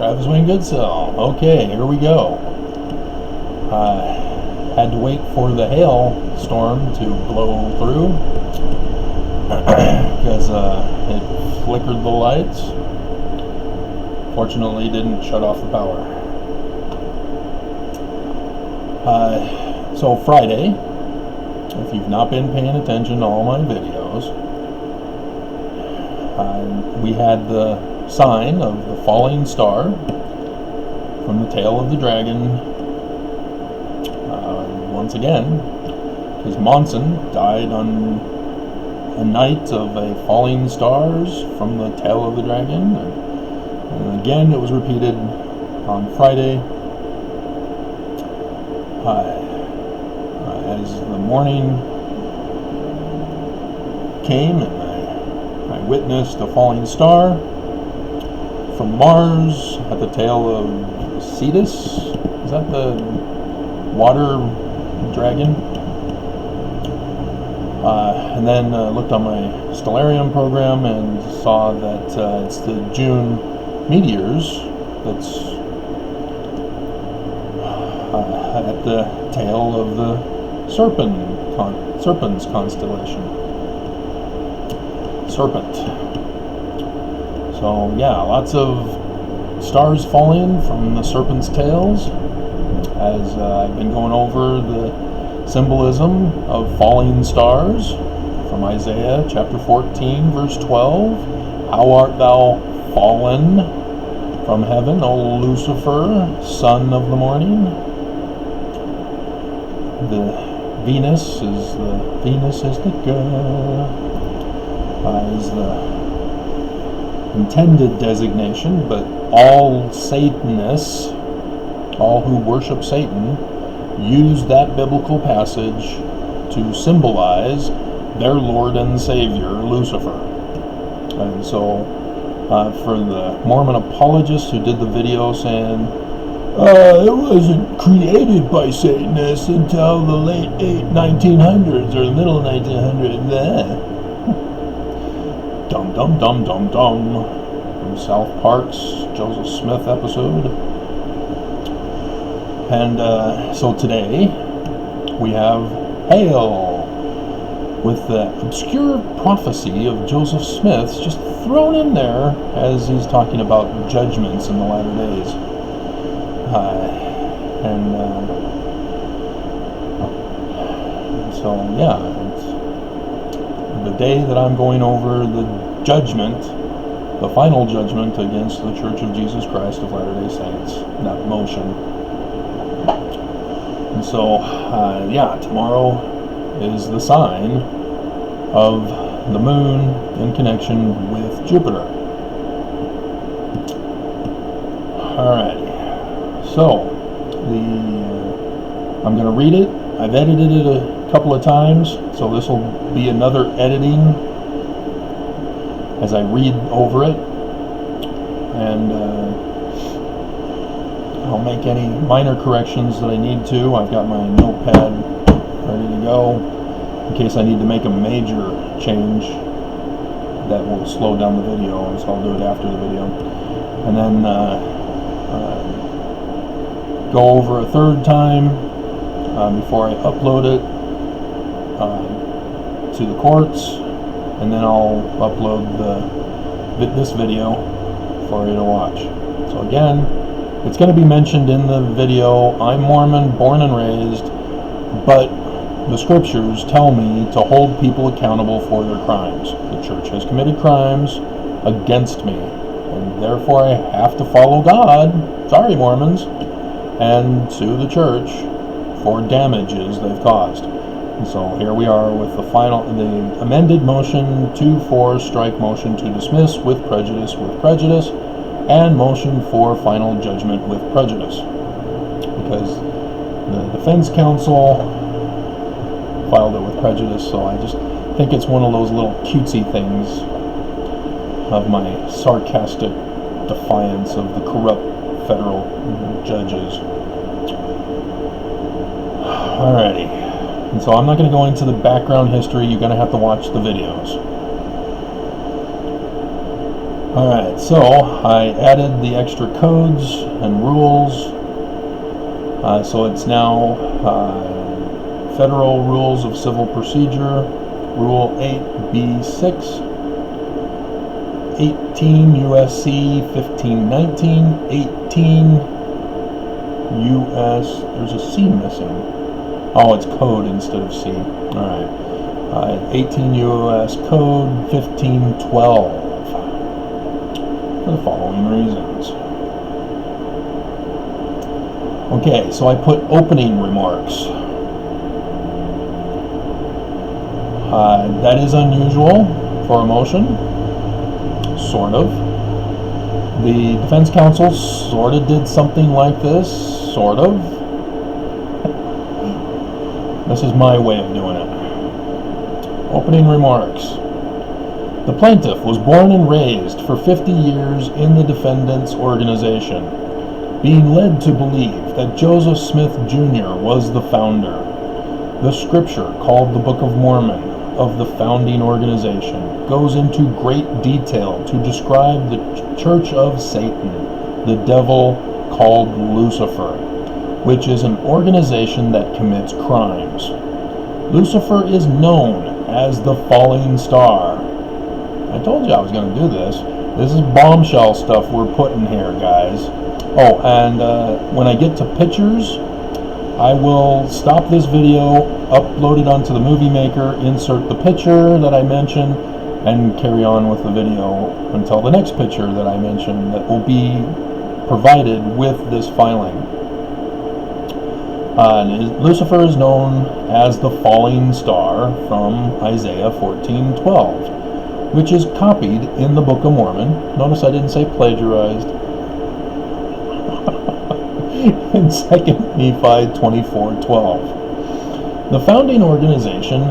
Travis Wayne Goodsell. Okay, here we go. Had to wait for the hail storm to blow through because it flickered the lights. Fortunately, didn't shut off the power. So Friday, if you've not been paying attention to all my videos, we had the sign of the falling star from the tail of the dragon. Once again, because Monson died on a night of a falling stars from the tail of the dragon, and again it was repeated on Friday. As the morning came and I witnessed a falling star from Mars at the tail of Cetus. Is that the water dragon? And then looked on my Stellarium program and saw that it's the June meteors that's at the tail of the Serpent's constellation. Serpent. So yeah, lots of stars falling from the serpent's tails, as I've been going over the symbolism of falling stars from Isaiah chapter 14 verse 12. How art thou fallen from heaven, O Lucifer, son of the morning? The Venus is the intended designation, but all Satanists, all who worship Satan, use that biblical passage to symbolize their Lord and Savior, Lucifer. And so, for the Mormon apologists who did the video saying, it wasn't created by Satanists until the late 1900s or middle 1900s. Dum dum dum dum dum. From South Park's Joseph Smith episode. And so today we have hail, with the obscure prophecy of Joseph Smith's just thrown in there as he's talking about judgments in the latter days. So yeah, it's the day that I'm going over the judgment, the final judgment against the Church of Jesus Christ of Latter-day Saints, that motion. And so, yeah, tomorrow is the sign of the moon in connection with Jupiter. Alrighty, so I'm going to read it. I've edited it a couple of times, so this will be another editing as I read over it, and I'll make any minor corrections that I need to. I've got my notepad ready to go in case I need to make a major change that will slow down the video, so I'll do it after the video. And then go over a third time before I upload it to the courts, and then I'll upload this video for you to watch. So again, it's going to be mentioned in the video, I'm Mormon, born and raised, but the scriptures tell me to hold people accountable for their crimes. The church has committed crimes against me, and therefore I have to follow God, sorry Mormons, and sue the church for damages they've caused. And so here we are with the amended motion 2-4 strike motion to dismiss with prejudice, and motion for final judgment with prejudice. Because the defense counsel filed it with prejudice, so I just think it's one of those little cutesy things of my sarcastic defiance of the corrupt federal judges. Alrighty. And so I'm not going to go into the background history. You're going to have to watch the videos. Alright, so I added the extra codes and rules. So it's now Federal Rules of Civil Procedure, Rule 8B6, 18 USC 1519, 18 US, there's a C missing. Oh, it's code instead of C. Alright. 18 US Code 1512. For the following reasons. Okay, so I put opening remarks. That is unusual for a motion, sort of. The defense counsel sort of did something like this, sort of. This is my way of doing it. Opening remarks. The plaintiff was born and raised for 50 years in the defendant's organization, being led to believe that Joseph Smith Jr. was the founder. The scripture, called the Book of Mormon, of the founding organization, goes into great detail to describe the Church of Satan, the devil called Lucifer, which is an organization that commits crimes. Lucifer is known as the falling star. I told you I was going to do this. This is bombshell stuff we're putting here, guys. Oh, and when I get to pictures, I will stop this video, upload it onto the Movie Maker, insert the picture that I mentioned, and carry on with the video until the next picture that I mentioned that will be provided with this filing. Lucifer is known as the falling star from Isaiah 14:12. Which is copied in the Book of Mormon. Notice I didn't say plagiarized. In 2 Nephi 24:12. The founding organization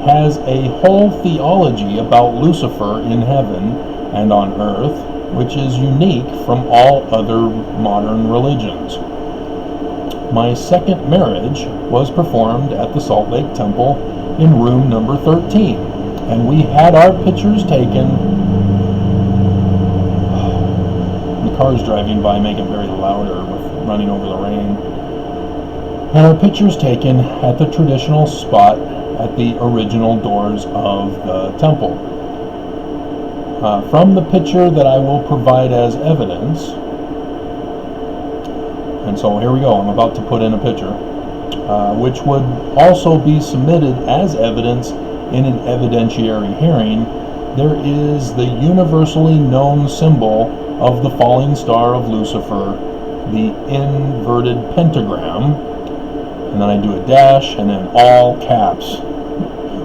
has a whole theology about Lucifer in heaven and on earth, which is unique from all other modern religions. My second marriage was performed at the Salt Lake Temple in room number 13. And we had our pictures taken. The cars driving by make it very louder with running over the rain. Had our pictures taken at the traditional spot at the original doors of the temple. From the picture that I will provide as evidence, and so here we go, I'm about to put in a picture, which would also be submitted as evidence in an evidentiary hearing. There is the universally known symbol of the falling star of Lucifer, the inverted pentagram, and then I do a dash and then all caps,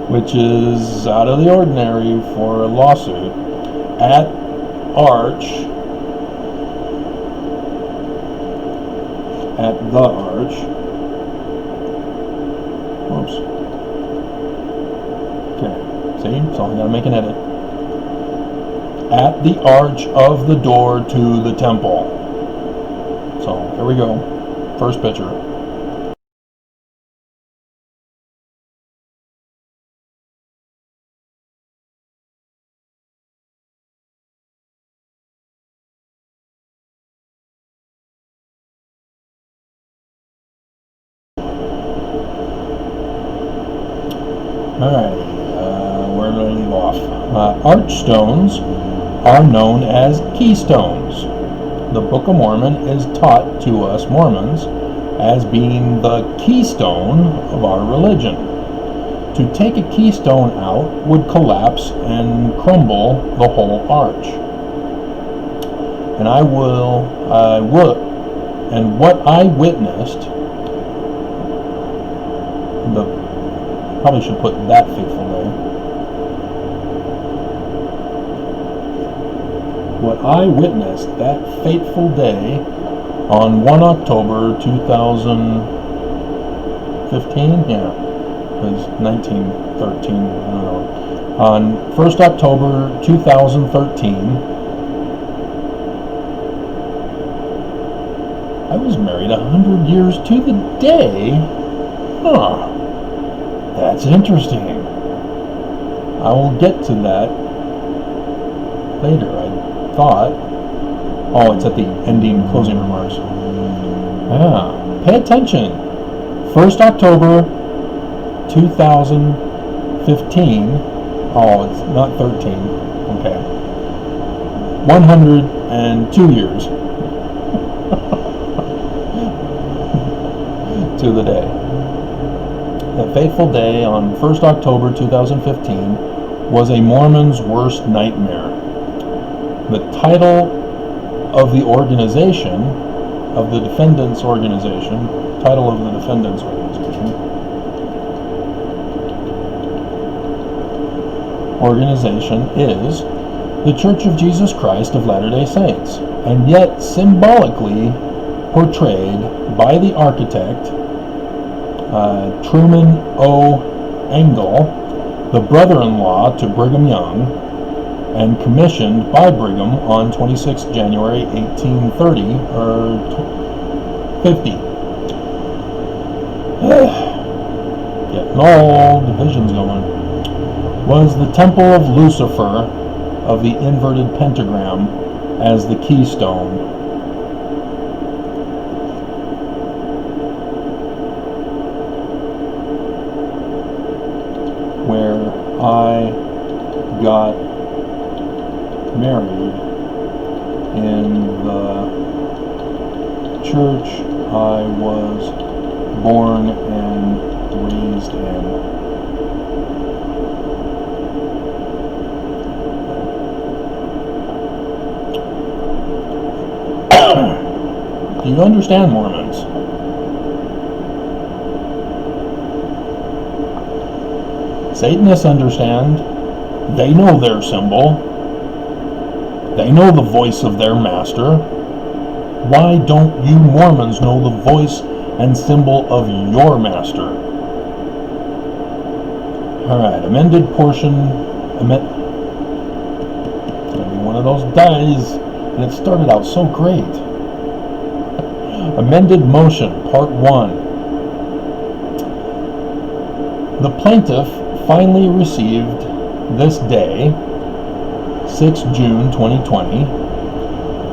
which is out of the ordinary for a lawsuit, at the arch, whoops. Okay, see? So I'm going to make an edit. At the arch of the door to the temple. So, here we go. First picture. Alright. Where did I leave off? Archstones are known as keystones. The Book of Mormon is taught to us Mormons as being the keystone of our religion. To take a keystone out would collapse and crumble the whole arch. And and what I witnessed, probably should put that fateful day. What I witnessed that fateful day on 1 October 2015, yeah, it was 1913, I don't know. On 1st October 2013, I was married 100 years to the day. Huh. That's interesting. I will get to that later, I thought. Oh, it's at the ending closing remarks. Yeah, pay attention. 1st October 2015. Oh, it's not 13. Okay. 102 years to the day. The fateful day on 1st October 2015 was a Mormon's worst nightmare. The title of the organization, of the defendants' organization, is the Church of Jesus Christ of Latter-day Saints, and yet symbolically portrayed by the architect Truman O. Engel, the brother-in-law to Brigham Young, and commissioned by Brigham on 26 January 1830 or 50. Getting all divisions going. Was the Temple of Lucifer of the inverted pentagram as the keystone. Where I got married in the church I was born and raised in. Do you understand, Mormons? Satanists understand. They know their symbol. They know the voice of their master. Why don't you Mormons know the voice and symbol of your master? Alright, amended portion. It's going to be one of those days. And it started out so great. Amended motion, part 1. The plaintiff finally received this day, 6 June 2020,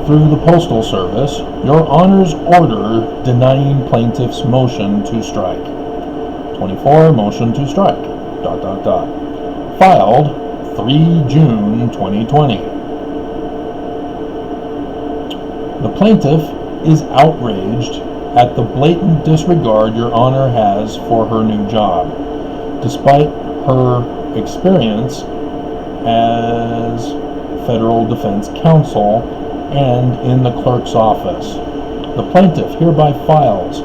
through the Postal Service, Your Honor's order denying plaintiff's motion to strike. 24, motion to strike, ... Filed 3 June 2020. The plaintiff is outraged at the blatant disregard Your Honor has for her new job, despite her experience as federal defense counsel and in the clerk's office. The plaintiff hereby files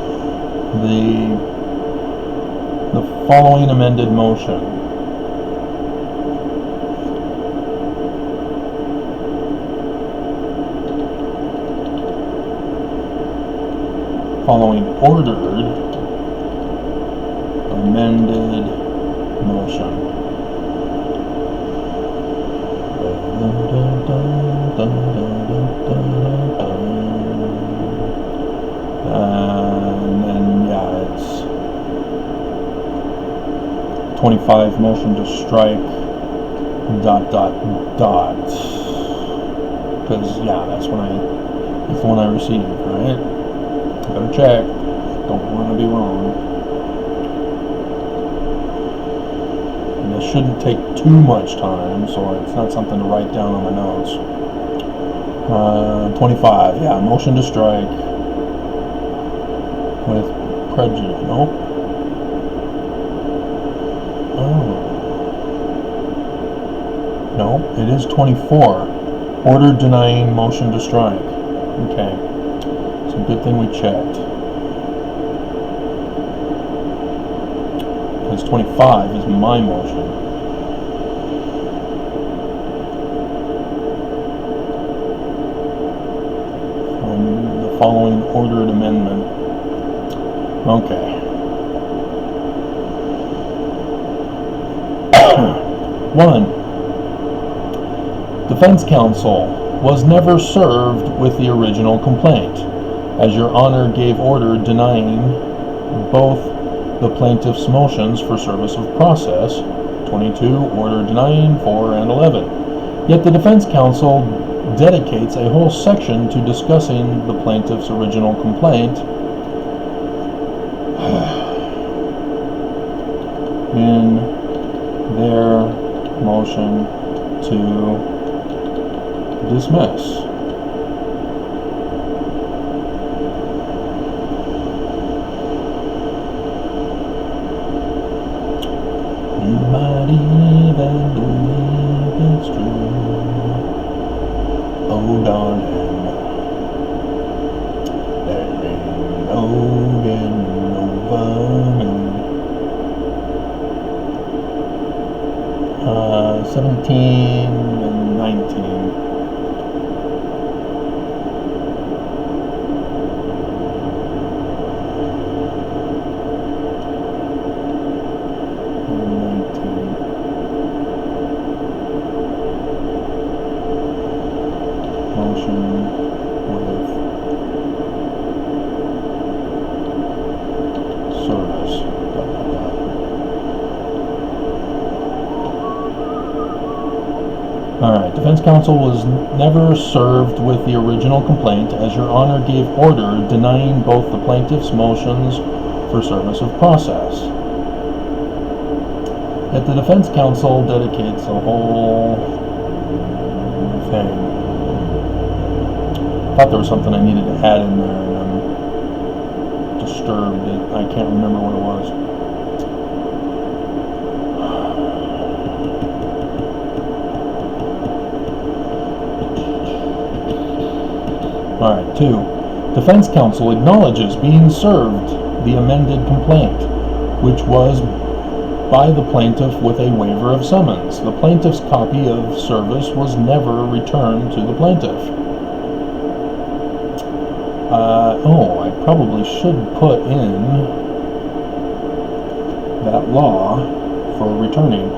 the following amended motion. Following ordered amended motion. And then, yeah, it's 25, motion to strike, ... Because, yeah, that's the one I received, right? Better check. Don't want to be wrong. And this shouldn't take too much time, so it's not something to write down on the notes. 25, yeah, motion to strike with prejudice. Nope. Oh. No, it is 24. Order denying motion to strike. Okay. It's a good thing we checked. Because 25 is my motion. The following ordered amendment. Okay. 1. Defense counsel was never served with the original complaint, as Your Honor gave order denying both the plaintiff's motions for service of process, 22, order denying 4 and 11, Yet the defense counsel dedicates a whole section to discussing the plaintiff's original complaint in their motion to dismiss. You might even believe it's true. Oh darling, there ain't no getting over me. 17 and 19. Motion with service. Alright, defense counsel was never served with the original complaint, as Your Honor gave order denying both the plaintiff's motions for service of process. Yet the defense counsel dedicates a whole thing. I thought there was something I needed to add in there, and I'm disturbed. I can't remember what it was. Alright, 2. Defense counsel acknowledges being served the amended complaint, which was by the plaintiff with a waiver of summons. The plaintiff's copy of service was never returned to the plaintiff. I probably should put in that law for returning.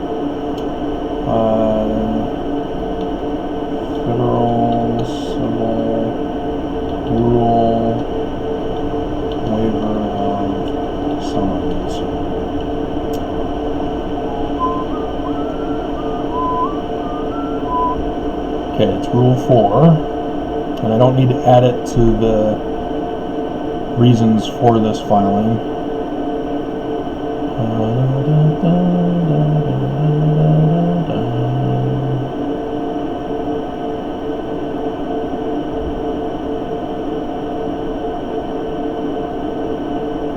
Federal Civil Rule Waiver of Summons. Okay, it's Rule 4, and I don't need to add it to the reasons for this filing.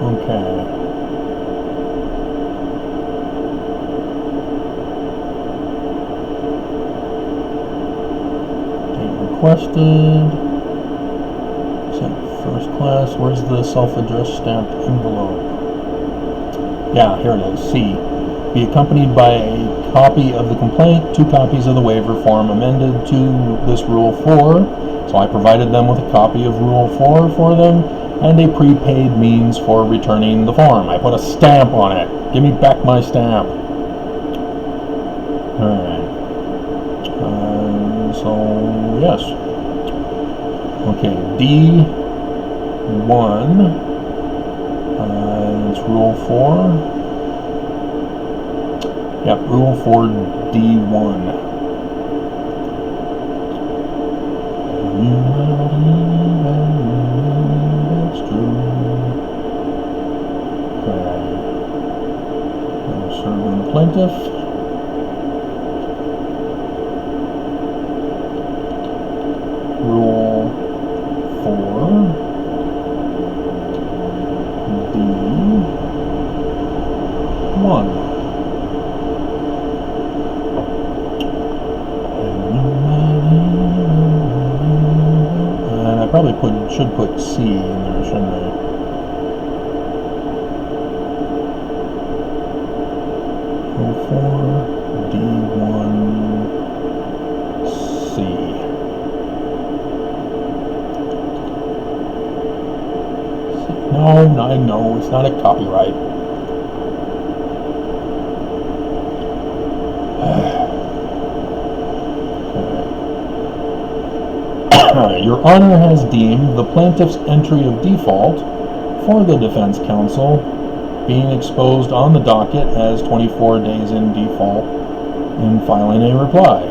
Okay. Date requested. Sent first class. Where's the self-addressed stamped envelope? Yeah, here it is. C. Be accompanied by a copy of the complaint, 2 copies of the waiver form amended to this Rule 4. So I provided them with a copy of Rule 4 for them, and a prepaid means for returning the form. I put a stamp on it. Give me back my stamp. Alright. So, yes. Okay, D1. It's Rule 4. Yep, Rule 4, D1. That's true. Okay. I'm serving the plaintiff. Rule 4, D1. And I probably should put C in there, shouldn't I? Rule 4, D1, C. No, I know, it's not a copyright. Your Honor has deemed the plaintiff's entry of default for the defense counsel being exposed on the docket as 24 days in default in filing a reply.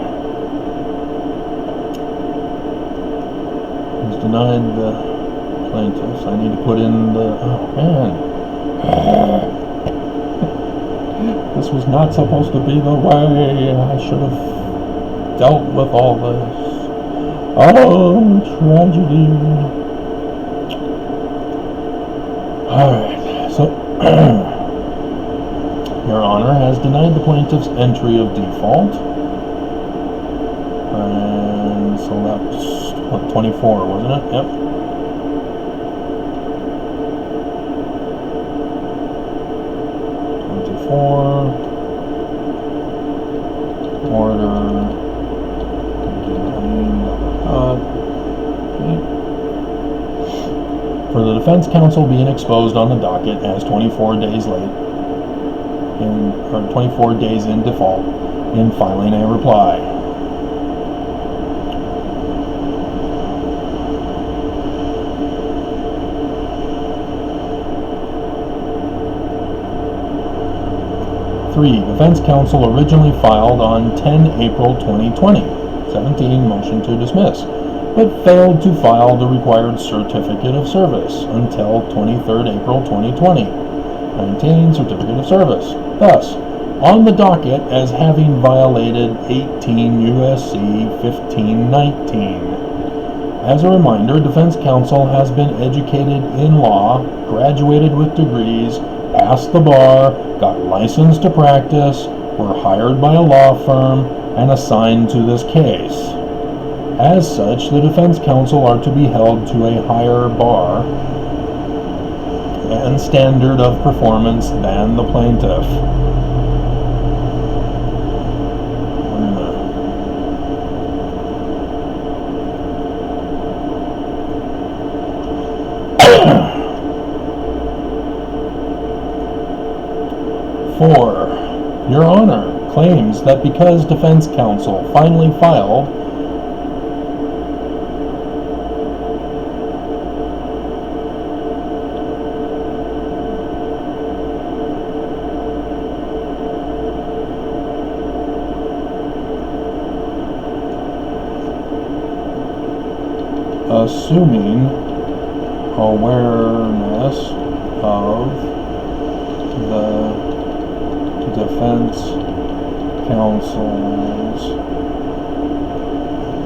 denied the plaintiffs. I need to put in the... Oh, man. This was not supposed to be the way. I should have dealt with all this. Oh, tragedy. Alright, so... Your Honor has denied the plaintiff's entry of default. And so that's, what, 24, wasn't it? Yep. Order for the defense counsel being exposed on the docket as 24 days late or 24 days in default in filing a reply. Defense counsel originally filed on 10 April 2020, 17 motion to dismiss, but failed to file the required certificate of service until 23 April 2020, 19 certificate of service. Thus, on the docket as having violated 18 U.S.C. 1519. As a reminder, defense counsel has been educated in law, graduated with degrees, passed the bar, got licensed to practice, were hired by a law firm, and assigned to this case. As such, the defense counsel are to be held to a higher bar and standard of performance than the plaintiff. Your Honor claims that because defense counsel finally filed assuming awareness of the defense counsel's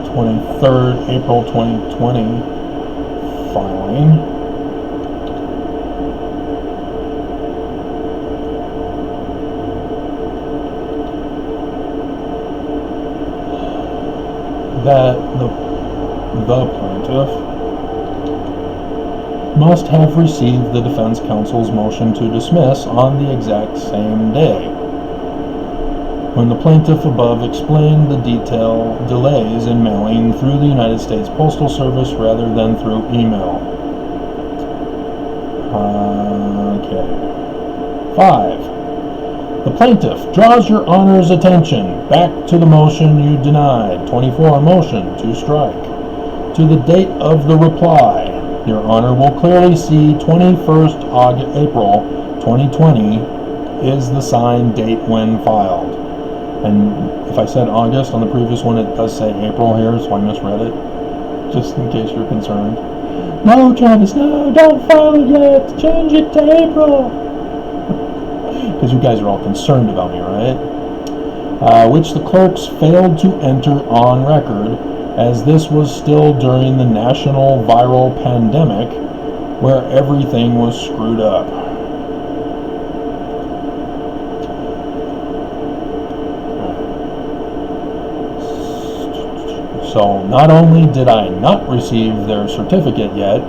23rd April 2020 filing that the plaintiff must have received the defense counsel's motion to dismiss on the exact same day. When the plaintiff above explained the delays in mailing through the United States Postal Service rather than through email. Okay. 5. The plaintiff draws your Honor's attention back to the motion you denied, 24 motion to strike, to the date of the reply. Your Honor will clearly see 21st April 2020 is the signed date when filed. And if I said August on the previous one, it does say April here, so I misread it, just in case you're concerned. No, Travis, no, don't file it yet. Change it to April. Because you guys are all concerned about me, right? Which the clerks failed to enter on record, as this was still during the national viral pandemic, where everything was screwed up. So not only did I not receive their certificate yet,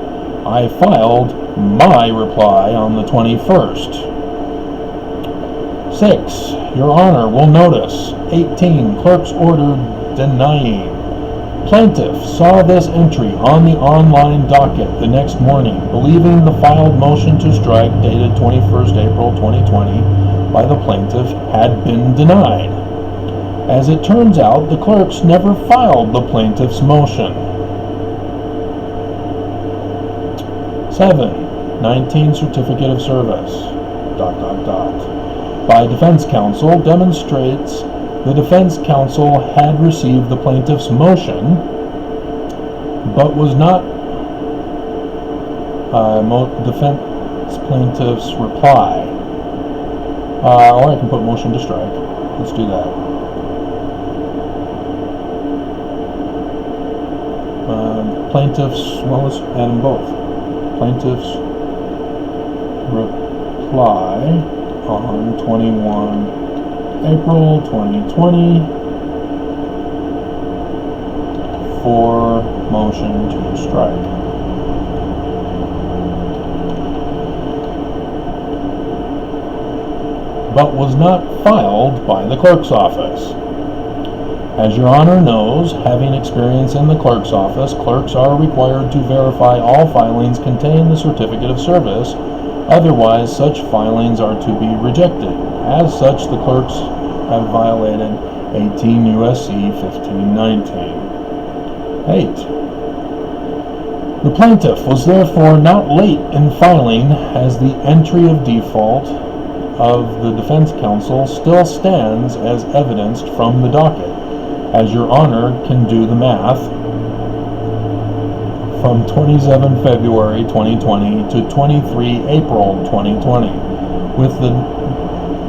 I filed my reply on the 21st. 6. Your Honor will notice 18 clerk's order denying. Plaintiff saw this entry on the online docket the next morning, believing the filed motion to strike dated 21st April 2020 by the plaintiff had been denied. As it turns out, the clerks never filed the plaintiff's motion. 7. 19 certificate of service. ... By defense counsel demonstrates the defense counsel had received the plaintiff's motion, but was not Defense plaintiff's reply. Or I can put motion to strike. Let's do that. Plaintiffs, well, let's add them both. Plaintiffs reply on 21 April 2020 for motion to strike. But was not filed by the clerk's office. As Your Honor knows, having experience in the clerk's office, clerks are required to verify all filings contain the certificate of service. Otherwise, such filings are to be rejected. As such, the clerks have violated 18 U.S.C. 1519. 8. The plaintiff was therefore not late in filing, as the entry of default of the defense counsel still stands as evidenced from the docket. As Your Honor can do the math, from 27 February 2020 to 23 April 2020, with the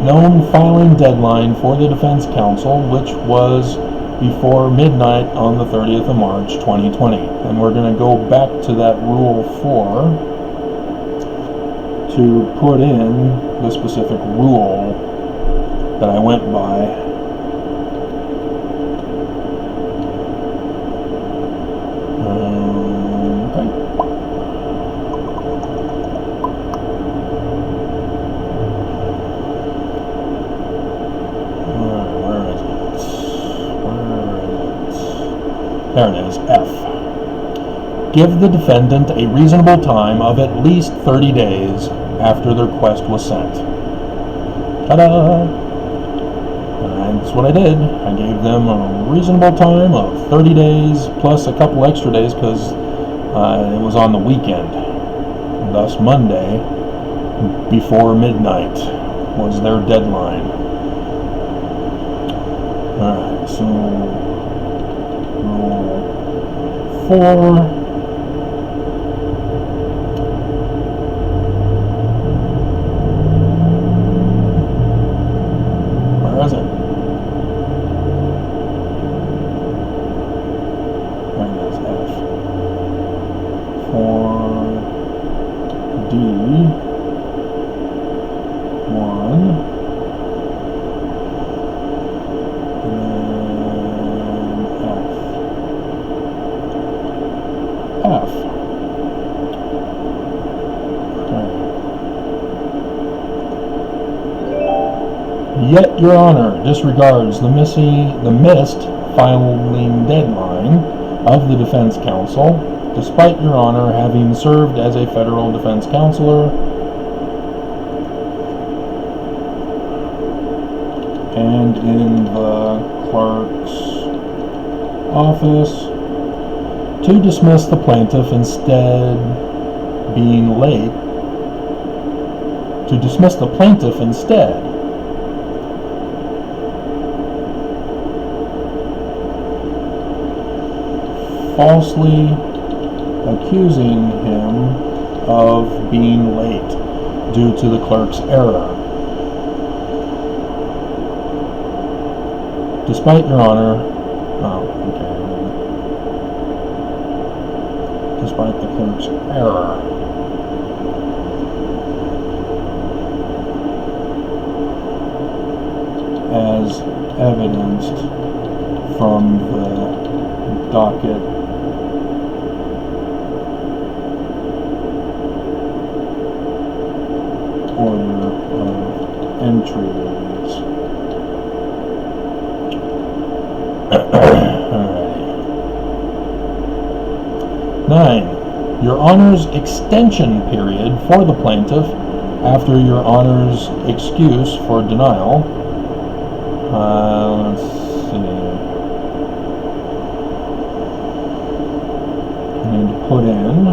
known filing deadline for the defense counsel, which was before midnight on the 30th of March 2020. And we're going to go back to that Rule 4 to put in the specific rule that I went by. There it is, F. Give the defendant a reasonable time of at least 30 days after the request was sent. Ta-da! And that's what I did. I gave them a reasonable time of 30 days plus a couple extra days because it was on the weekend. Thus, Monday, before midnight, was their deadline. Alright, so Rule 4. Where is it? There it is, F. 4D 1. F. Okay. Yet Your Honor disregards the missed filing deadline of the defense counsel, despite Your Honor having served as a federal defense counselor and in the clerk's office. To dismiss the plaintiff instead being late. To dismiss the plaintiff instead. Falsely accusing him of being late due to the clerk's error. Despite Your Honor, despite the clerk's error. As evidenced from the docket order of entries. Alright. 9. Your Honor's extension period for the plaintiff after Your Honor's excuse for denial. Let's see. I need to put in,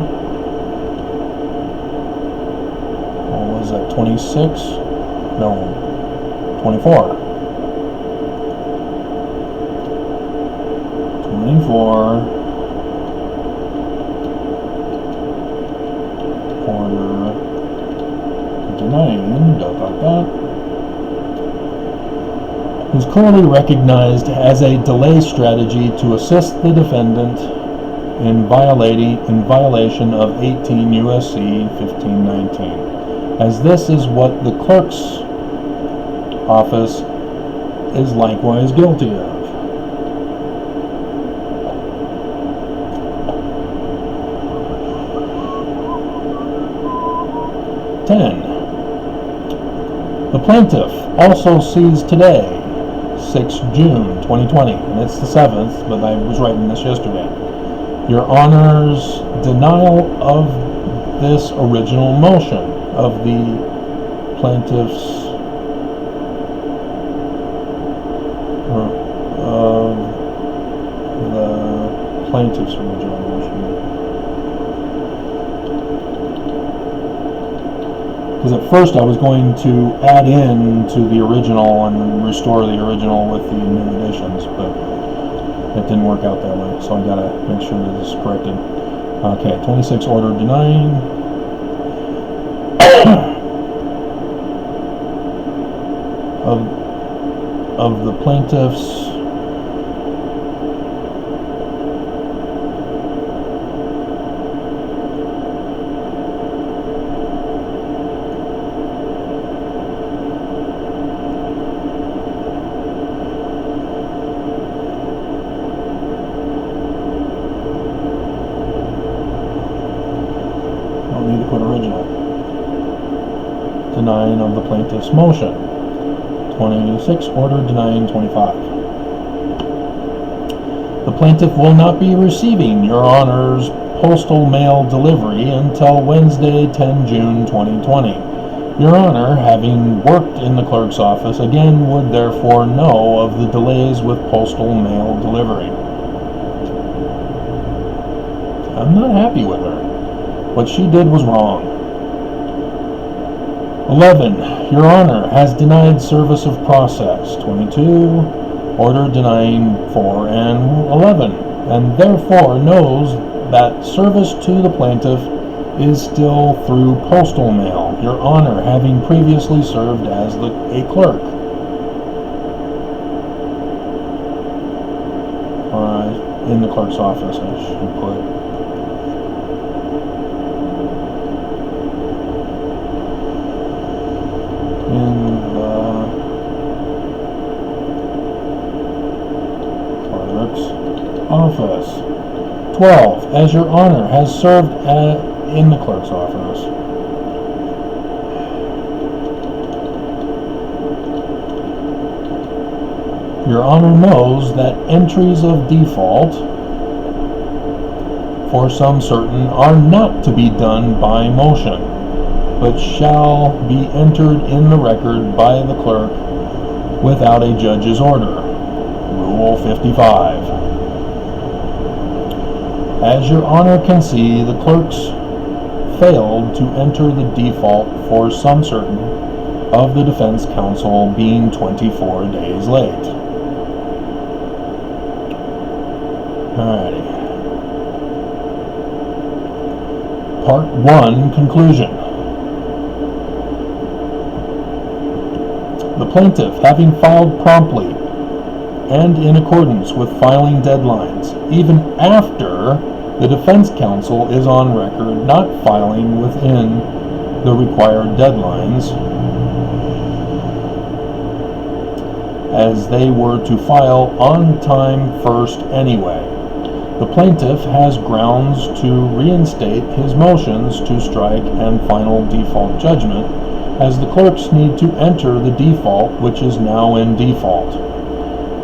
what was that, 26? No, 24. 24. denying, is clearly recognized as a delay strategy to assist the defendant in violation of 18 U.S.C. 1519, as this is what the clerk's office is likewise guilty of. 10. The plaintiff also sees today, 6 June 2020, and it's the 7th, but I was writing this yesterday, Your Honor's denial of this original motion of the plaintiff's original motion. Because at first I was going to add in to the original and restore the original with the new additions, but it didn't work out that way, so I gotta make sure that this is corrected. Okay, 26, order denying. of the plaintiff's denying of the plaintiff's motion. 26, order denying 25. The plaintiff will not be receiving Your Honor's postal mail delivery until Wednesday, 10 June 2020. Your Honor, having worked in the clerk's office, again would therefore know of the delays with postal mail delivery. I'm not happy with her. What she did was wrong. 11. Your Honor has denied service of process. 22. Order denying 4 and 11, and therefore knows that service to the plaintiff is still through postal mail. Your Honor having previously served as a clerk. In the clerk's office, I should put. In the clerk's office. 12. As Your Honor has served in the clerk's office. Your Honor knows that entries of default for some certain are not to be done by motion, but shall be entered in the record by the clerk without a judge's order. Rule 55. As Your Honor can see, the clerks failed to enter the default for some certain of the defense counsel being 24 days late. Alrighty. Part 1, conclusion. The plaintiff, having filed promptly and in accordance with filing deadlines, even after the defense counsel is on record not filing within the required deadlines, as they were to file on time first anyway. The plaintiff has grounds to reinstate his motions to strike and final default judgment, as the clerks need to enter the default which is now in default.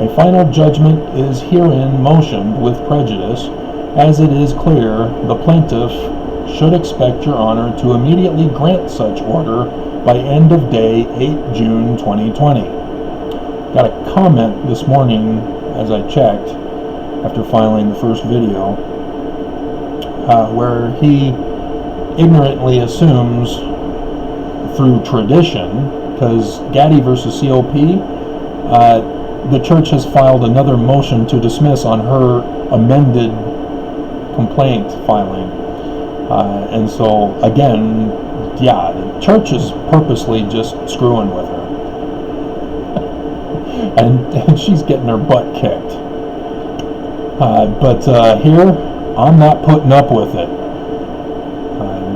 A final judgment is herein motioned with prejudice, as it is clear the plaintiff should expect Your Honor to immediately grant such order by end of day 8 June 2020. Got a comment this morning as I checked after filing the first video where he ignorantly assumes through tradition, because Gaddy versus COP, the church has filed another motion to dismiss on her amended complaint filing, and so again yeah, the church is purposely just screwing with her. and she's getting her butt kicked. But here, I'm not putting up with it.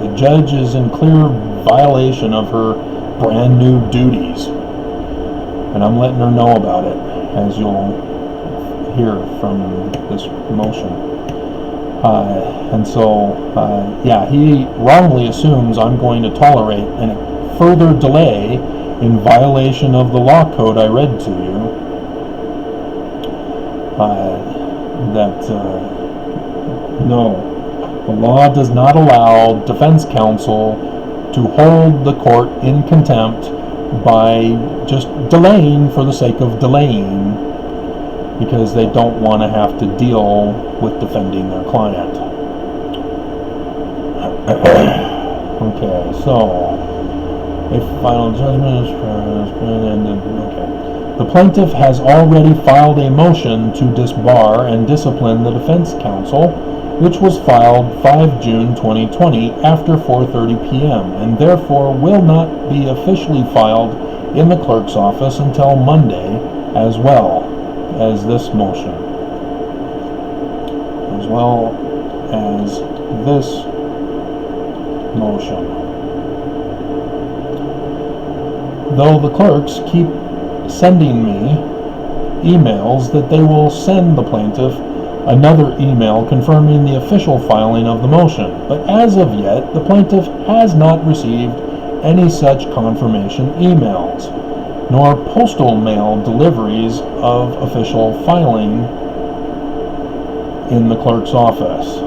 The judge is in clear violation of her brand new duties. And I'm letting her know about it, as you'll hear from this motion. And so, yeah, he wrongly assumes I'm going to tolerate a further delay in violation of the law code I read to you. No, the law does not allow defense counsel to hold the court in contempt by just delaying for the sake of delaying, because they don't want to have to deal with defending their client. Okay, so a final judgment is granted. Okay. The plaintiff has already filed a motion to disbar and discipline the defense counsel, which was filed 5 June 2020 after 4:30 p.m. and therefore will not be officially filed in the clerk's office until Monday, as well as this motion. As well as this motion. Though the clerks keep sending me emails that they will send the plaintiff another email confirming the official filing of the motion, but as of yet, the plaintiff has not received any such confirmation emails, nor postal mail deliveries of official filing in the clerk's office.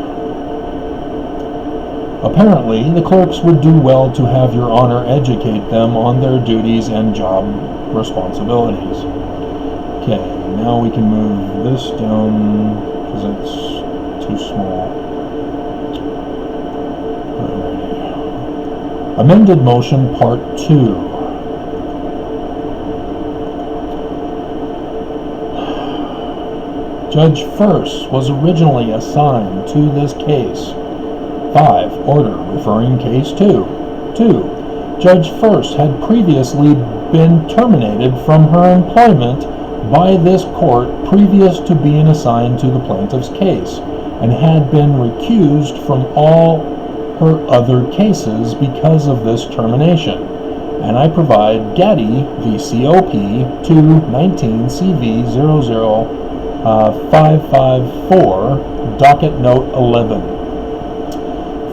Apparently, the clerks would do well to have your honor educate them on their duties and job responsibilities. Okay, now we can move this down because it's too small. Alrighty. Amended motion part 2. Judge First was originally assigned to this case. 5. Order referring case 2. 2. Judge First had previously been terminated from her employment by this court previous to being assigned to the plaintiff's case, and had been recused from all her other cases because of this termination. And I provide Gaddy v. COP 219 CV 00554, docket note 11.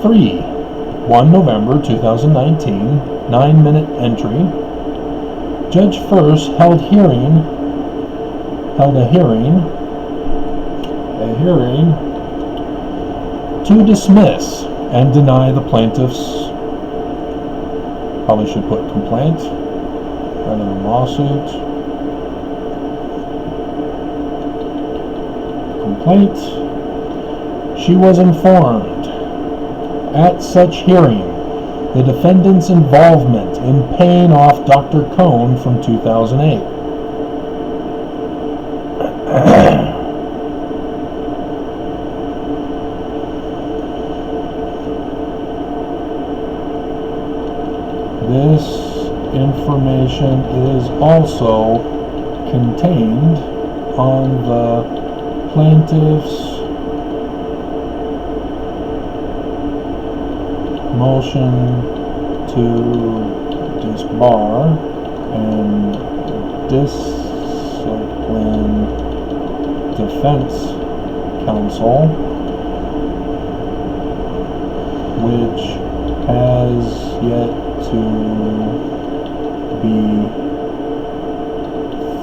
3. 1 November 2019, 9-minute entry. Judge First held a hearing to dismiss and deny the plaintiff's, probably should put complaint rather than lawsuit. Complaint. She was informed at such hearing the defendant's involvement in paying off Dr. Cohn from 2008. This information is also contained on the plaintiff's motion to disbar and discipline defense counsel, which has yet to be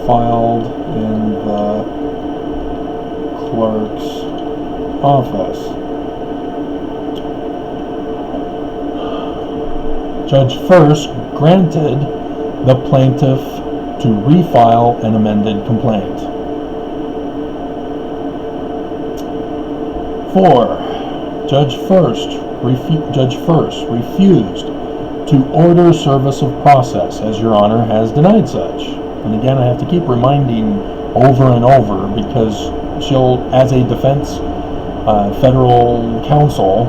filed in the clerk's office. Judge First granted the plaintiff to refile an amended complaint. 4. Judge First refused to order service of process, as Your Honor has denied such. And again, I have to keep reminding over and over, because she'll, as a defense federal counsel,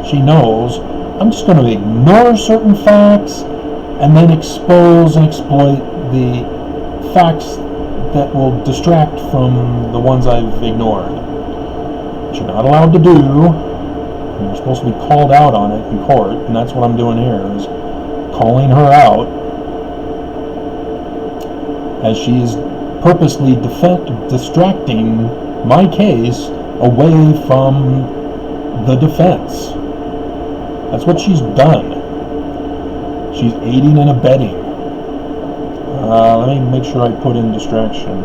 she knows I'm just going to ignore certain facts and then expose and exploit the facts that will distract from the ones I've ignored. Which you're not allowed to do. You're supposed to be called out on it in court, and that's what I'm doing here, is calling her out as she is purposely distracting my case away from the defense. That's what she's done. She's aiding and abetting. Let me make sure I put in distraction.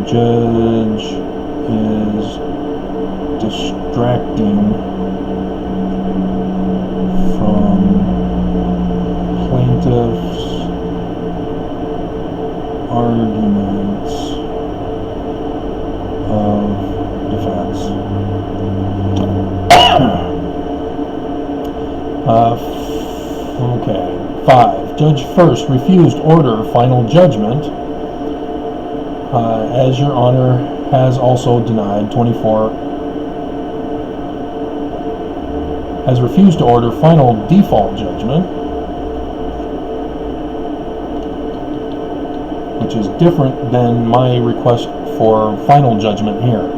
Judge is distracting from plaintiff's arguments of defense. Okay. 5. Judge First refused order final judgment, as Your Honor has also denied. 24. Has refused to order final default judgment, which is different than my request for final judgment here.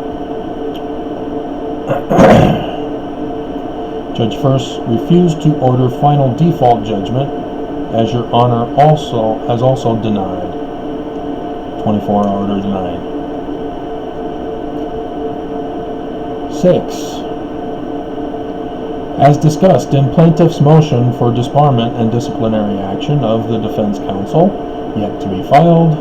Judge First refused to order final default judgment, as Your Honor has also denied. 24 order denied. 6. As discussed in plaintiff's motion for disbarment and disciplinary action of the defense counsel, yet to be filed,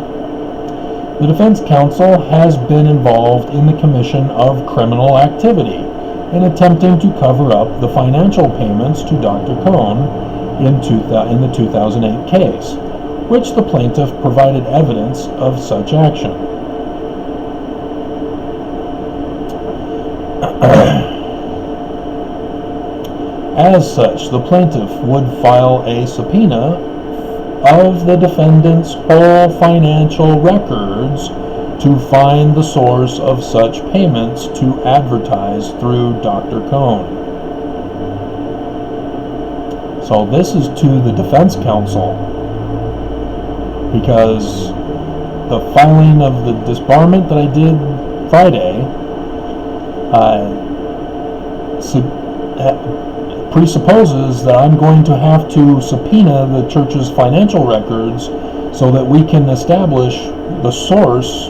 the defense counsel has been involved in the commission of criminal activity in attempting to cover up the financial payments to Dr. Cohn in the 2008 case, which the plaintiff provided evidence of such action. As such, the plaintiff would file a subpoena of the defendant's whole financial records to find the source of such payments to advertise through Dr. Cohn. So this is to the defense counsel, because the filing of the disbarment that I did Friday presupposes that I'm going to have to subpoena the church's financial records so that we can establish the source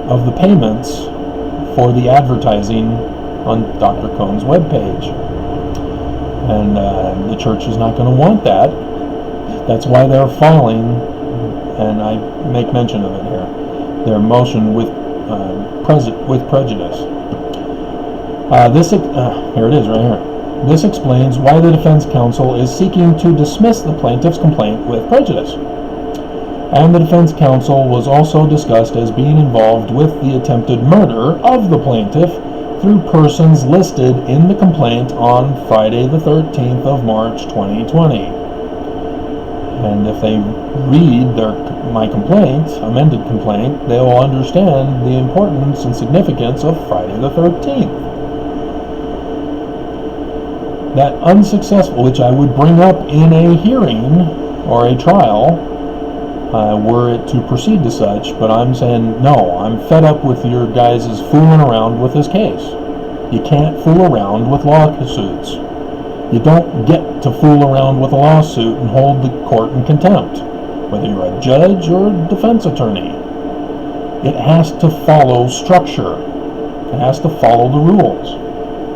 of the payments for the advertising on Dr. Cohn's webpage. And the church is not going to want that. That's why they're filing, and I make mention of it here, their motion with prejudice. Here it is right here. This explains why the defense counsel is seeking to dismiss the plaintiff's complaint with prejudice. And the defense counsel was also discussed as being involved with the attempted murder of the plaintiff through persons listed in the complaint on Friday the 13th of March 2020. And if they read my complaint, amended complaint, they will understand the importance and significance of Friday the 13th. That unsuccessful, which I would bring up in a hearing or a trial, were it to proceed to such, but I'm saying, no, I'm fed up with your guys' fooling around with this case. You can't fool around with lawsuits. You don't get to fool around with a lawsuit and hold the court in contempt, whether you're a judge or a defense attorney. It has to follow structure. It has to follow the rules.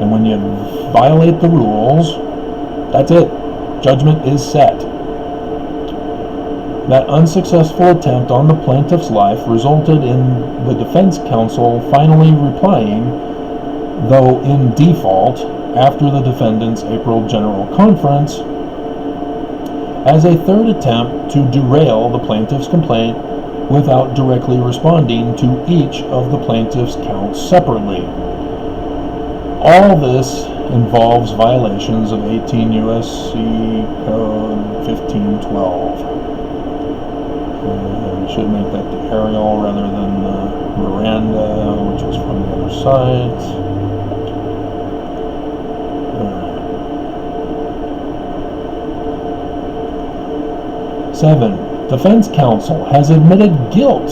And when you violate the rules, that's it. Judgment is set. That unsuccessful attempt on the plaintiff's life resulted in the defense counsel finally replying, though in default, after the defendant's April General Conference, as a third attempt to derail the plaintiff's complaint without directly responding to each of the plaintiff's counts separately. All this involves violations of 18 U.S.C. Code 1512. And should make that the Arial rather than Miranda, which was from the other side. 7. Defense counsel has admitted guilt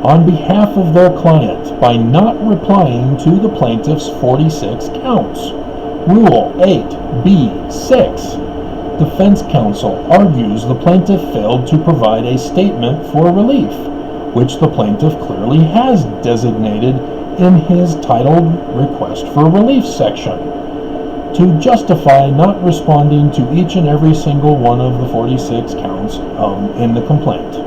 on behalf of their client by not replying to the plaintiff's 46 counts. Rule 8b-6. Defense counsel argues the plaintiff failed to provide a statement for relief, which the plaintiff clearly has designated in his titled Request for Relief section, to justify not responding to each and every single one of the 46 counts in the complaint.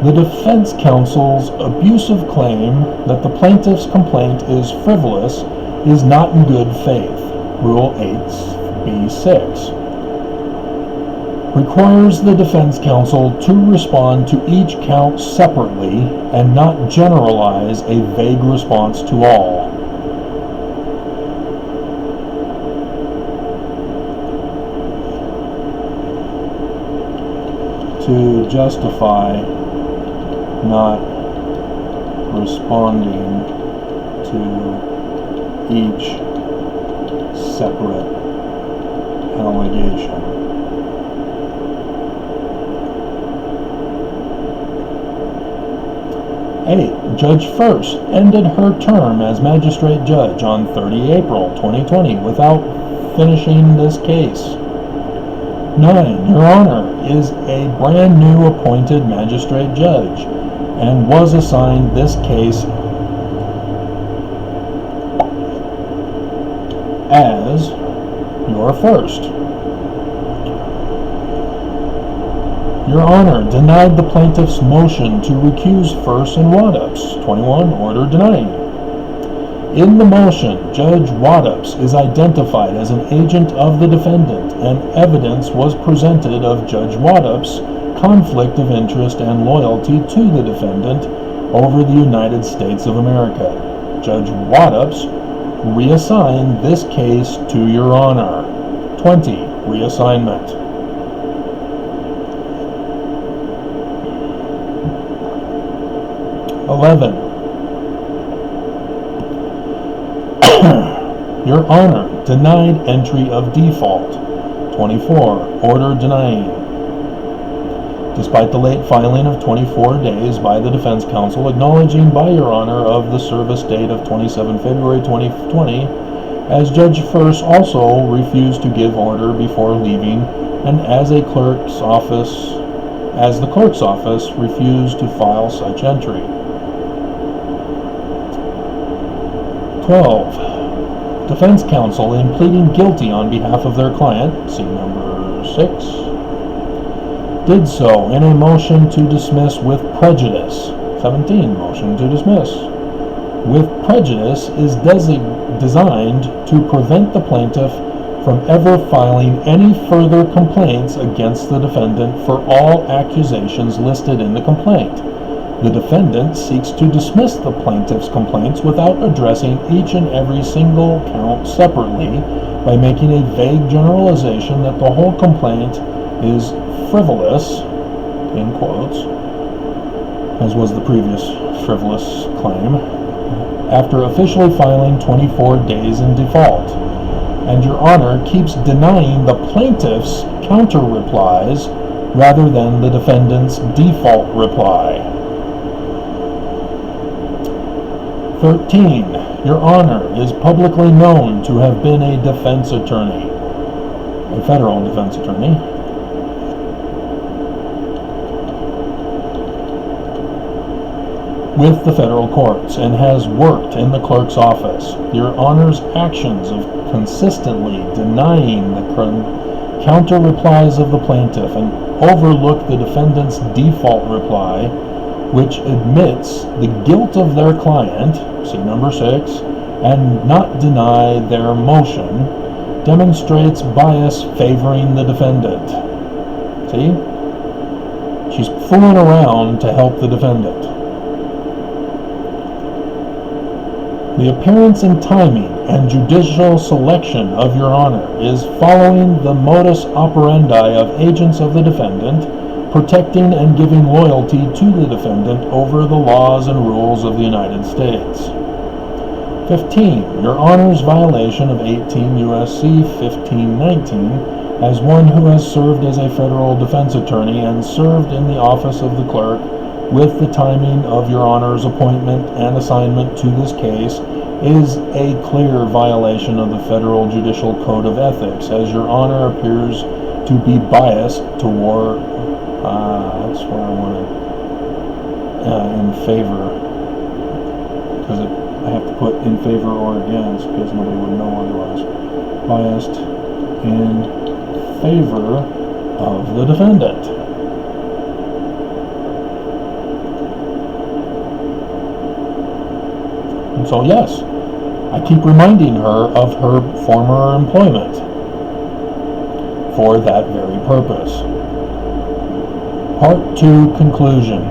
The defense counsel's abusive claim that the plaintiff's complaint is frivolous is not in good faith. Rule 8b-6 requires the defense counsel to respond to each count separately and not generalize a vague response to all. To justify not responding to each separate allegation. Judge First ended her term as magistrate judge on 30 April 2020 without finishing this case. 9. Your Honor is a brand new appointed magistrate judge and was assigned this case as your first. Your Honor denied the plaintiff's motion to recuse First and Waddups. 21. Order denying. In the motion, Judge Waddups is identified as an agent of the defendant, and evidence was presented of Judge Waddups' conflict of interest and loyalty to the defendant over the United States of America. Judge Waddups reassigned this case to Your Honor. 20. Reassignment. Your Honor denied entry of default. 24. Order denying. Despite the late filing of 24 days by the defense counsel acknowledging by Your Honor of the service date of 27 February 2020, as Judge First also refused to give order before leaving, and as the clerk's office refused to file such entry. 12. Defense counsel, in pleading guilty on behalf of their client, see number 6, did so in a motion to dismiss with prejudice. 17. Motion to dismiss with prejudice is designed to prevent the plaintiff from ever filing any further complaints against the defendant for all accusations listed in the complaint. The defendant seeks to dismiss the plaintiff's complaints without addressing each and every single count separately by making a vague generalization that the whole complaint is frivolous, in quotes, as was the previous frivolous claim, after officially filing 24 days in default. And Your Honor keeps denying the plaintiff's counter-replies rather than the defendant's default reply. 13. Your Honor is publicly known to have been a defense attorney, a federal defense attorney, with the federal courts and has worked in the clerk's office. Your Honor's actions of consistently denying the counter-replies of the plaintiff and overlook the defendant's default reply, which admits the guilt of their client, see number 6, and not deny their motion, demonstrates bias favoring the defendant. See? She's fooling around to help the defendant. The appearance and timing and judicial selection of Your Honor is following the modus operandi of agents of the defendant, protecting and giving loyalty to the defendant over the laws and rules of the United States. 15. Your Honor's violation of 18 U.S.C. 1519 as one who has served as a federal defense attorney and served in the office of the clerk with the timing of your Honor's appointment and assignment to this case is a clear violation of the Federal Judicial Code of Ethics, as your Honor appears to be biased toward, that's where I wanted, in favor, because I have to put in favor or against, because nobody would know otherwise. Biased in favor of the defendant. And so yes, I keep reminding her of her former employment for that very purpose. Part 2, conclusion.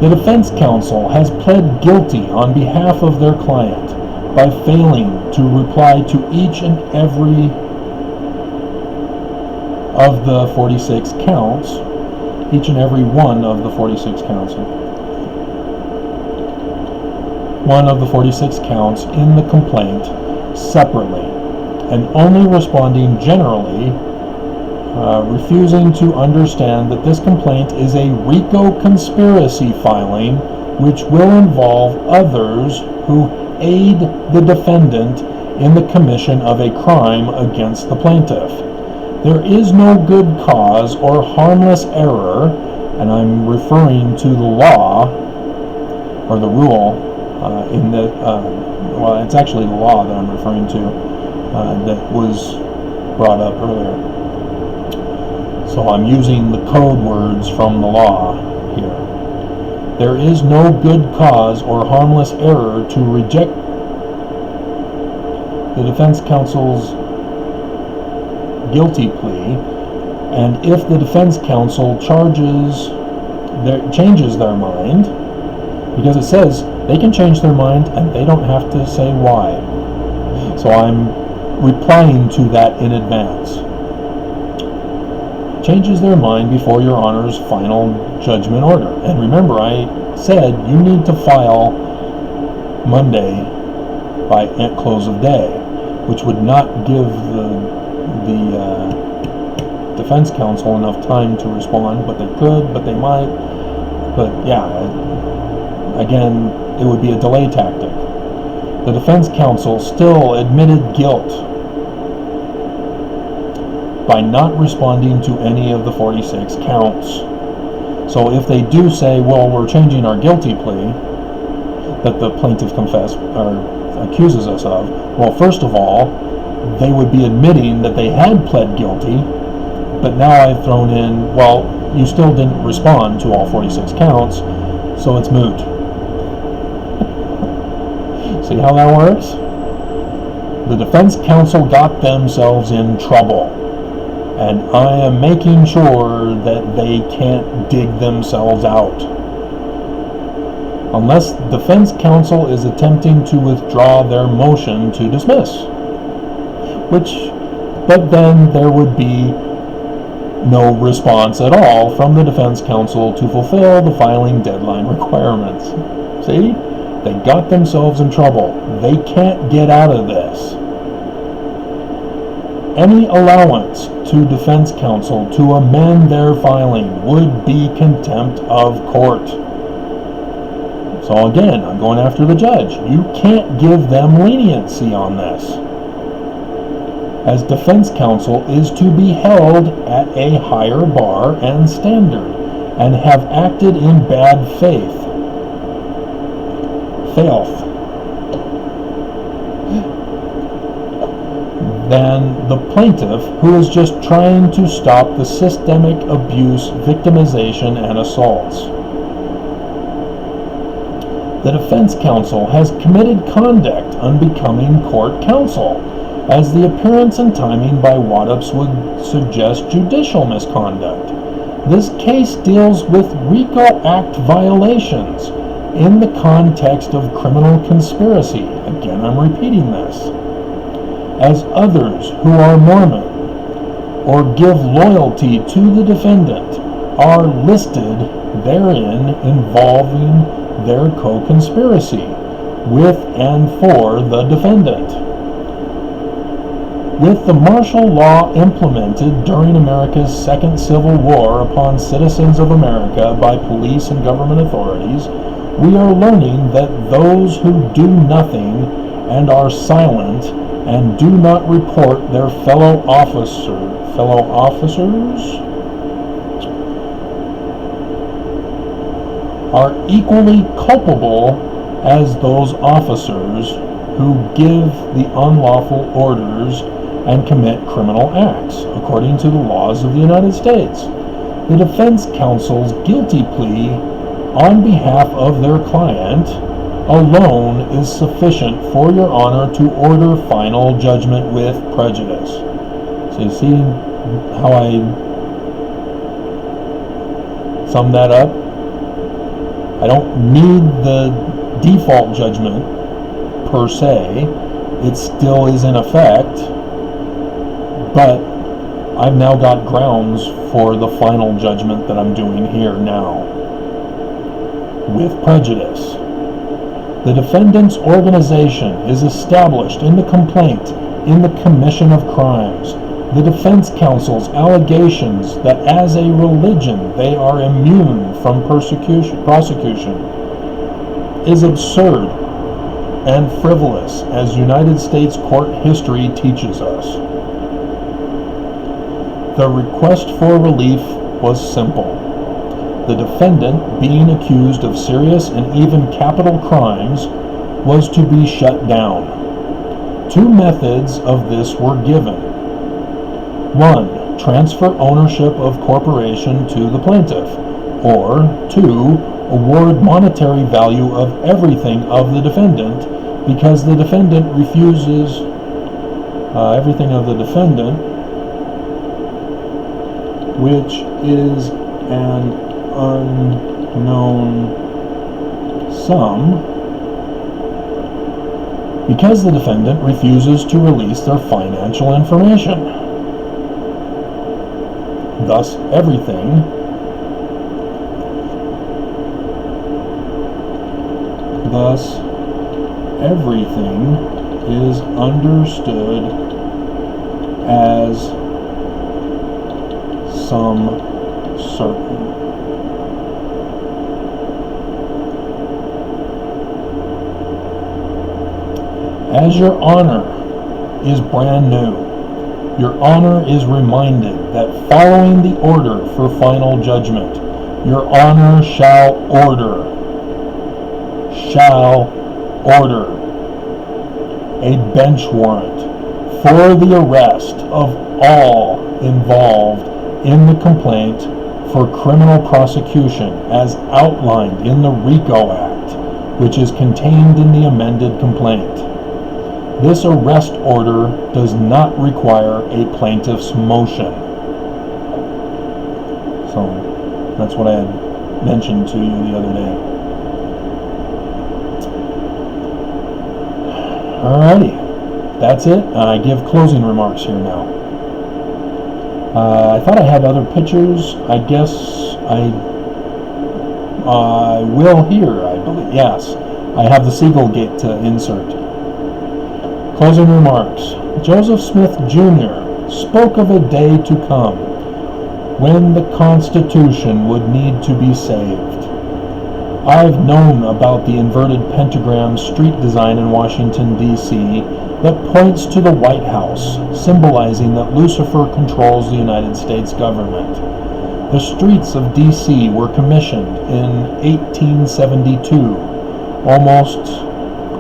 The defense counsel has pled guilty on behalf of their client by failing to reply to each and every of the 46 counts, each and every one of the 46 counts. One of the 46 counts in the complaint separately, and only responding generally, refusing to understand that this complaint is a RICO conspiracy filing which will involve others who aid the defendant in the commission of a crime against the plaintiff. There is no good cause or harmless error, and I'm referring to the law, or the rule, in the, well, it's actually the law that I'm referring to, that was brought up earlier. So I'm using the code words from the law here. There is no good cause or harmless error to reject the defense counsel's guilty plea, and if the defense counsel changes their mind, because it says they can change their mind and they don't have to say why. So I'm replying to that in advance. Changes their mind before your Honor's final judgment order. And remember, I said you need to file Monday by close of day, which would not give the defense counsel enough time to respond, but they could, but they might. But yeah, again, it would be a delay tactic. The defense counsel still admitted guilt by not responding to any of the 46 counts. So if they do say, well, we're changing our guilty plea that the plaintiff accuses us of, well, first of all, they would be admitting that they had pled guilty, but now I've thrown in, well, you still didn't respond to all 46 counts, so it's moot. See how that works? The defense counsel got themselves in trouble, and I am making sure that they can't dig themselves out. Unless defense counsel is attempting to withdraw their motion to dismiss. But then there would be no response at all from the defense counsel to fulfill the filing deadline requirements. See? They got themselves in trouble. They can't get out of this. Any allowance to defense counsel to amend their filing would be contempt of court. So again, I'm going after the judge. You can't give them leniency on this, as defense counsel is to be held at a higher bar and standard, and have acted in bad faith. Than the plaintiff, who is just trying to stop the systemic abuse, victimization, and assaults. The defense counsel has committed conduct unbecoming court counsel, as the appearance and timing by Waddups would suggest judicial misconduct. This case deals with RICO Act violations in the context of criminal conspiracy. Again, I'm repeating this. As others who are Mormon or give loyalty to the defendant are listed therein involving their co-conspiracy with and for the defendant. With the martial law implemented during America's Second Civil War upon citizens of America by police and government authorities, we are learning that those who do nothing and are silent and do not report their fellow officers are equally culpable as those officers who give the unlawful orders and commit criminal acts, according to the laws of the United States. The defense counsel's guilty plea on behalf of their client alone is sufficient for your honor to order final judgment with prejudice. So you see how I sum that up? I don't need the default judgment per se. It still is in effect, but I've now got grounds for the final judgment that I'm doing here now with prejudice. The defendant's organization is established in the complaint in the commission of crimes. The defense counsel's allegations that as a religion they are immune from prosecution is absurd and frivolous, as United States court history teaches us. The request for relief was simple. The defendant, being accused of serious and even capital crimes, was to be shut down. Two methods of this were given. 1. Transfer ownership of corporation to the plaintiff. Or 2. Award monetary value of everything of the defendant, because the defendant refuses everything of the defendant, which is an unknown sum, because the defendant refuses to release their financial information. Thus, everything is understood as some certain. As your honor is brand new, your honor is reminded that following the order for final judgment, your honor shall order a bench warrant for the arrest of all involved in the complaint for criminal prosecution as outlined in the RICO Act, which is contained in the amended complaint. This arrest order does not require a plaintiff's motion. So that's what I had mentioned to you the other day. Alrighty, that's it. I give closing remarks here now. I thought I had other pictures. I guess I will here, I believe. Yes, I have the Seagull Gate to insert. Closing remarks. Joseph Smith Jr. spoke of a day to come when the Constitution would need to be saved. I've known about the inverted pentagram street design in Washington, D.C. that points to the White House, symbolizing that Lucifer controls the United States government. The streets of D.C. were commissioned in 1872, almost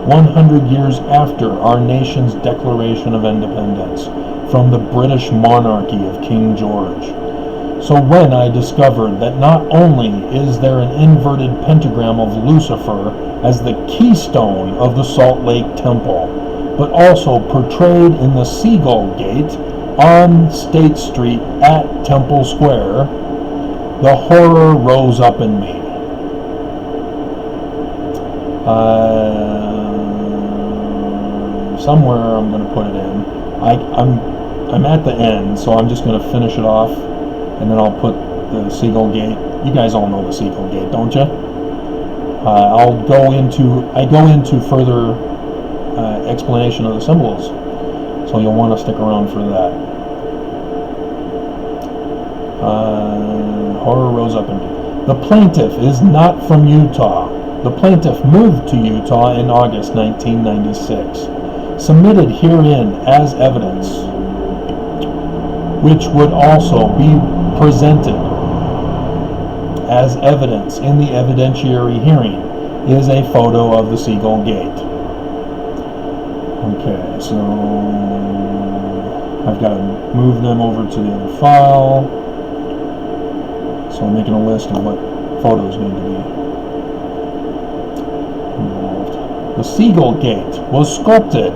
100 years after our nation's Declaration of Independence from the British monarchy of King George. So when I discovered that not only is there an inverted pentagram of Lucifer as the keystone of the Salt Lake Temple, but also portrayed in the Seagull Gate on State Street at Temple Square, the horror rose up in me. Somewhere I'm going to put it in. I'm at the end, so I'm just going to finish it off, and then I'll put the Seagull Gate. You guys all know the Seagull Gate, don't you? I go into further explanation of the symbols. So you'll want to stick around for that. Horror rose up in me. The plaintiff is not from Utah. The plaintiff moved to Utah in August 1996. Submitted herein as evidence, which would also be presented as evidence in the evidentiary hearing, is a photo of the Seagull Gate. Okay, so I've got to move them over to the other file. So I'm making a list of what photos need to be involved. The Seagull Gate was sculpted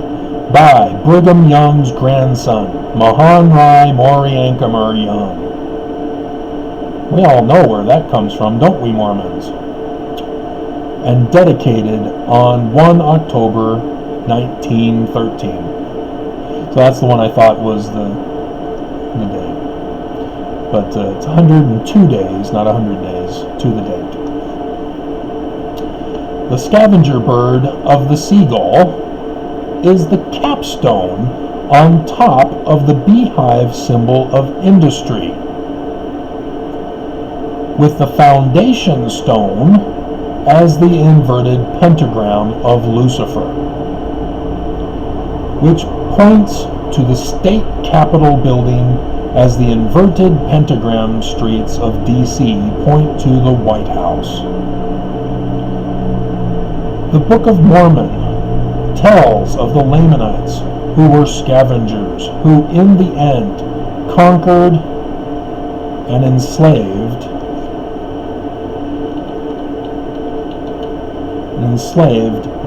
by Brigham Young's grandson, Mahan Rai Moriankamur Young. We all know where that comes from, don't we, Mormons? And dedicated on 1 October 1913. So that's the one I thought was the date. But it's 102 days, not 100 days, to the date. The scavenger bird of the seagull is the capstone on top of the beehive symbol of industry, with the foundation stone as the inverted pentagram of Lucifer, which points to the state capitol building as the inverted pentagram streets of D.C. point to the White House. The Book of Mormon tells of the Lamanites, who were scavengers, who in the end conquered and enslaved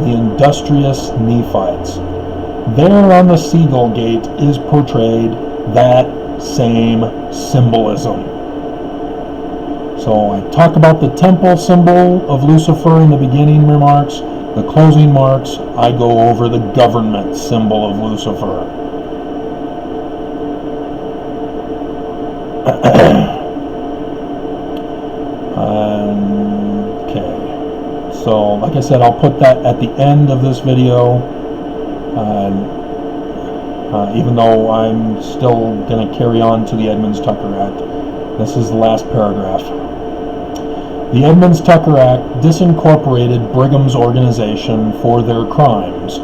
the industrious Nephites. There on the Seagull Gate is portrayed that same symbolism. So I talk about the temple symbol of Lucifer in the beginning remarks. The closing marks, I go over the government symbol of Lucifer. Okay. So, like I said, I'll put that at the end of this video. Even though I'm still going to carry on to the Edmunds-Tucker Act. This is the last paragraph. The Edmunds-Tucker Act disincorporated Brigham's organization for their crimes.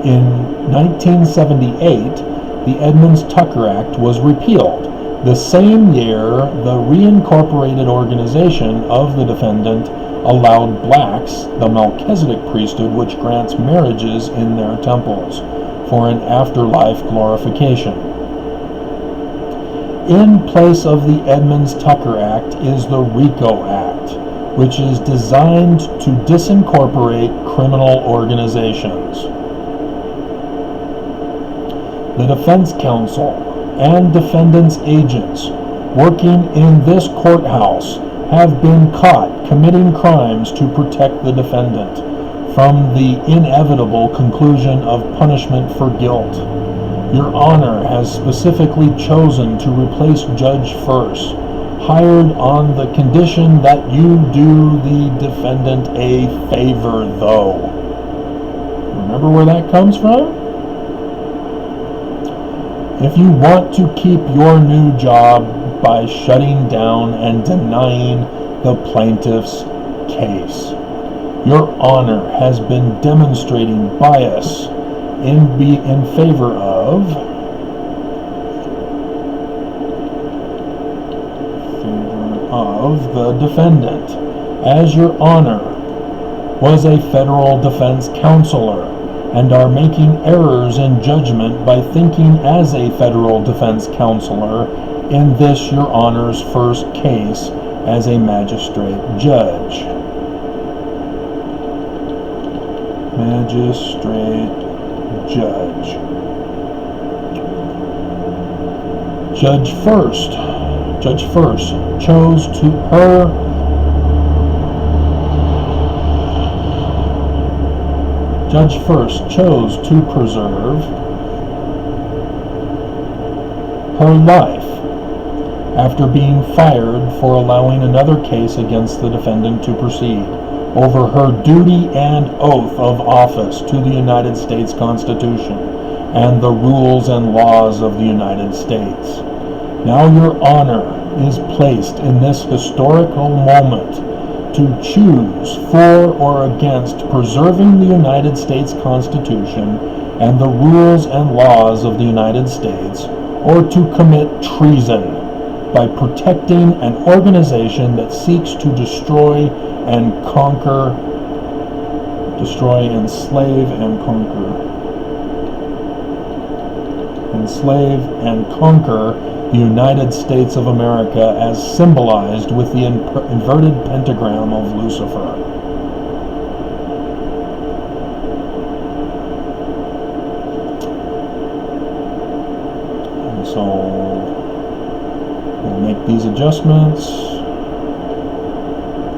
In 1978, the Edmunds-Tucker Act was repealed. The same year, the reincorporated organization of the defendant allowed blacks the Melchizedek priesthood, which grants marriages in their temples for an afterlife glorification. In place of the Edmunds-Tucker Act is the RICO Act, which is designed to disincorporate criminal organizations. The Defense Counsel and defendants' agents working in this courthouse have been caught committing crimes to protect the defendant from the inevitable conclusion of punishment for guilt. Your Honor has specifically chosen to replace Judge First, hired on the condition that you do the defendant a favor, though. Remember where that comes from? If you want to keep your new job by shutting down and denying the plaintiff's case, Your Honor has been demonstrating bias in favor of the defendant, as Your Honor was a federal defense counselor and are making errors in judgment by thinking as a federal defense counselor in this Your Honor's first case as a magistrate judge. Magistrate judge. Judge First chose to preserve her life after being fired for allowing another case against the defendant to proceed. over her duty and oath of office to the United States Constitution and the rules and laws of the United States. Now your honor is placed in this historical moment to choose for or against preserving the United States Constitution and the rules and laws of the United States, or to commit treason by protecting an organization that seeks to destroy and conquer, enslave and conquer the United States of America as symbolized with the inverted pentagram of Lucifer. And so we'll make these adjustments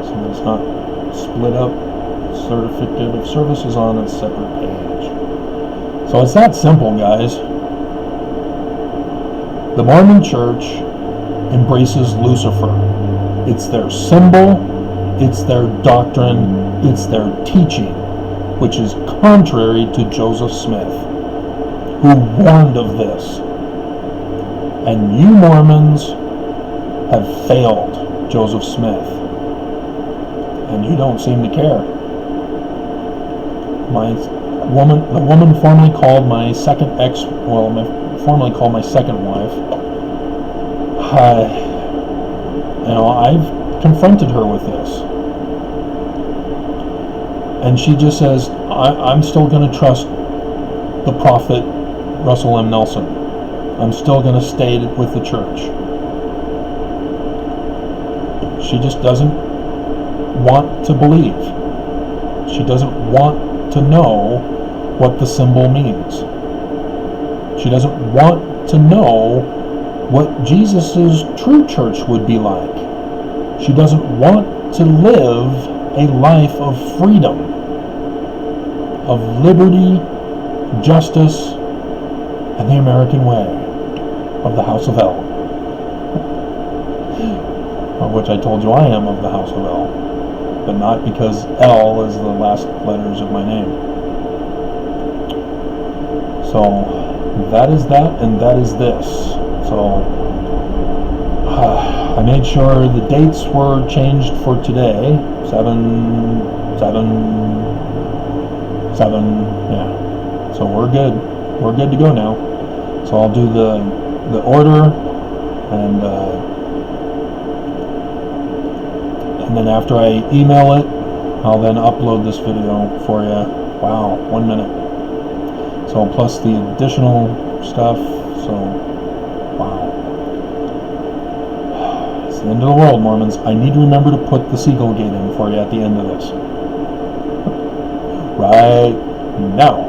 so it's not split up. Certificate of service is on a separate page. So it's that simple, guys. The Mormon Church embraces Lucifer. It's their symbol, it's their doctrine, it's their teaching, which is contrary to Joseph Smith, who warned of this. And you Mormons have failed Joseph Smith, and you don't seem to care. The woman formerly called my second wife. I've confronted her with this, and she just says, I'm still going to trust the prophet Russell M. Nelson. I'm still going to stay with the church. She just doesn't want to believe. She doesn't want to know what the symbol means. She doesn't want to know what Jesus' true church would be like. She doesn't want to live a life of freedom, of liberty, justice, and the American way of the House of L. Of which I told you I am of the House of L, but not because L is the last letters of my name. So that is that, and that is this. So I made sure the dates were changed for today. 7/7. Yeah. So we're good. We're good to go now. So I'll do the order, and then after I email it, I'll then upload this video for you. Wow, 1 minute. So plus the additional stuff. So wow. It's the end of the world, Mormons. I need to remember to put the Seagull Gate in for you at the end of this. Right now.